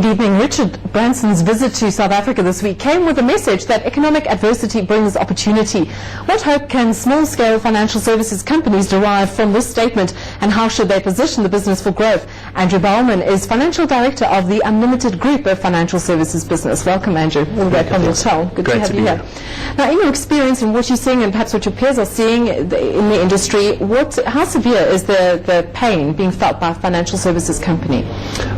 Good evening. Richard Branson's visit to South Africa this week came with a message that economic adversity brings opportunity. What hope can small-scale financial services companies derive from this statement, and how should they position the business for growth? Andrew Bahlmann is Financial Director of the Unlimited Group of Financial Services Business. Welcome, Andrew. All the way from your hotel. Good to have you here. Now, in your experience and what you're seeing, and perhaps what your peers are seeing in the industry, how severe is the pain being felt by a financial services company?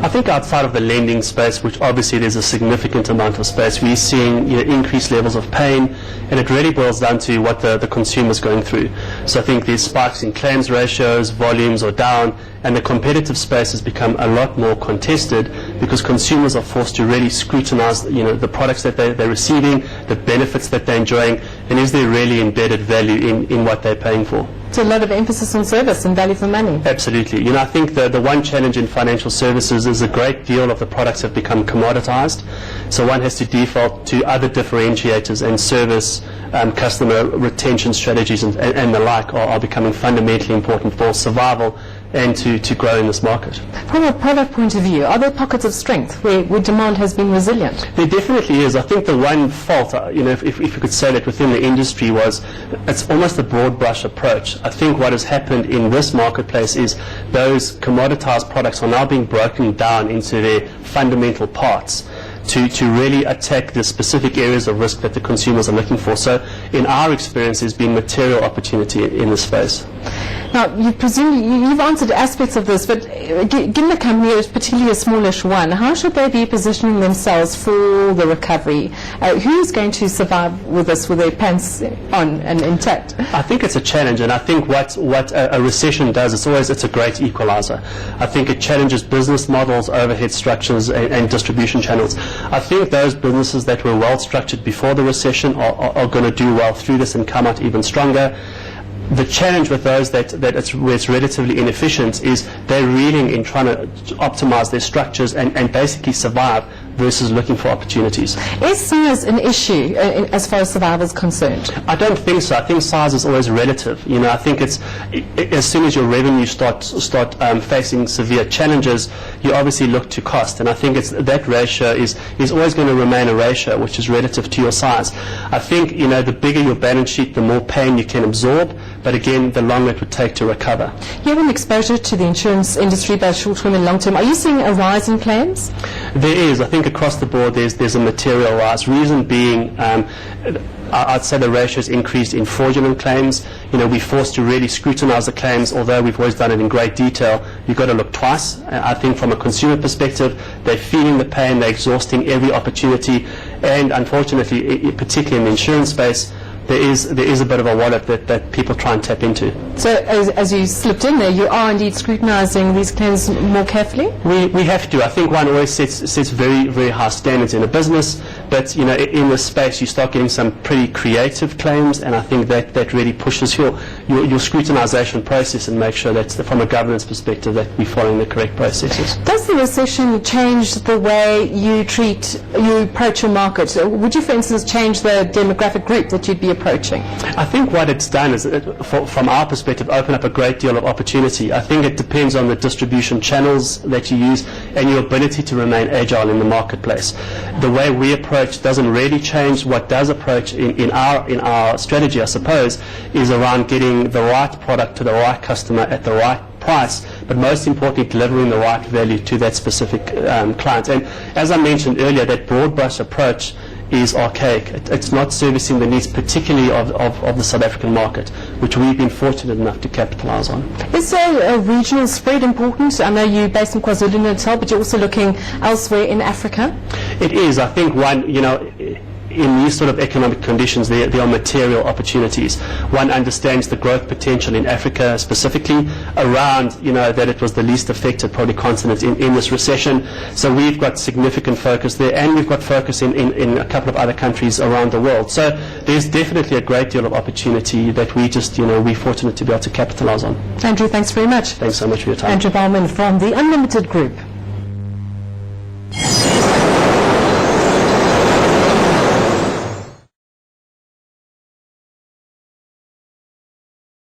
I think outside of the lending space, which obviously there's a significant amount of space, we're seeing increased levels of pain, and it really boils down to what the consumer's going through. So I think there's spikes in claims ratios, volumes are down, and the competitive space has become a lot more contested because consumers are forced to really scrutinize the products that they're receiving, the benefits that they're enjoying, and is there really embedded value in what they're paying for. So a lot of emphasis on service and value for money. Absolutely. I think the one challenge in financial services is a great deal of the products have become commoditized. So one has to default to other differentiators, and service, customer retention strategies and the like are becoming fundamentally important for survival and to grow in this market. From a product point of view, are there pockets of strength where demand has been resilient? There definitely is. I think the one fault, if you could say that within the industry, was it's almost a broad brush approach. I think what has happened in this marketplace is those commoditized products are now being broken down into their fundamental parts to really attack the specific areas of risk that the consumers are looking for. So in our experience, there's been material opportunity in this space. Now, you've answered aspects of this, but given the company is particularly a smallish one, how should they be positioning themselves for the recovery? Who's going to survive with this with their pants on and intact? I think it's a challenge, and I think what a recession does, it's a great equalizer. I think it challenges business models, overhead structures, and distribution channels. I think those businesses that were well structured before the recession are going to do well through this and come out even stronger. The challenge with those where it's relatively inefficient is they're reeling in trying to optimize their structures and basically survive versus looking for opportunities. Is size an issue as far as survival is concerned? I don't think so. I think size is always relative. I think it's as soon as your revenue start facing severe challenges, you obviously look to cost, and I think that ratio is always going to remain a ratio which is relative to your size. I think the bigger your balance sheet, the more pain you can absorb, but again, the longer it would take to recover. You have an exposure to the insurance industry, both short-term and long-term. Are you seeing a rise in claims? There is. I think across the board there's a material rise. Reason being, I'd say the ratio has increased in fraudulent claims. We're forced to really scrutinize the claims, although we've always done it in great detail. You've got to look twice. I think from a consumer perspective, they're feeling the pain, they're exhausting every opportunity, and unfortunately, particularly in the insurance space, there is a bit of a wallet that people try and tap into. So as you slipped in there, you are indeed scrutinizing these claims more carefully? We have to. I think one always sets very, very high standards in a business, but in this space you start getting some pretty creative claims, and I think that really pushes your scrutinization process and make sure that from a governance perspective that we're following the correct processes. Does the recession change the way you approach your market? Would you, for instance, change the demographic group that you'd be approaching? I think what it's done is, from our perspective, open up a great deal of opportunity. I think it depends on the distribution channels that you use and your ability to remain agile in the marketplace. The way we approach doesn't really change. What does approach in our strategy, I suppose, is around getting the right product to the right customer at the right price, but most importantly, delivering the right value to that specific client. And as I mentioned earlier, that broad brush approach is archaic. It's not servicing the needs, particularly of the South African market, which we've been fortunate enough to capitalize on. Is a regional spread important? I know you're based in KwaZulu-Natal, but you're also looking elsewhere in Africa. It is. I think in these sort of economic conditions, there are material opportunities. One understands the growth potential in Africa, specifically around, that it was the least affected probably continent in this recession. So we've got significant focus there, and we've got focus in a couple of other countries around the world. So there's definitely a great deal of opportunity that we're fortunate to be able to capitalize on. Andrew, thanks very much. Thanks so much for your time. Andrew Bahlmann from the Unlimited Group.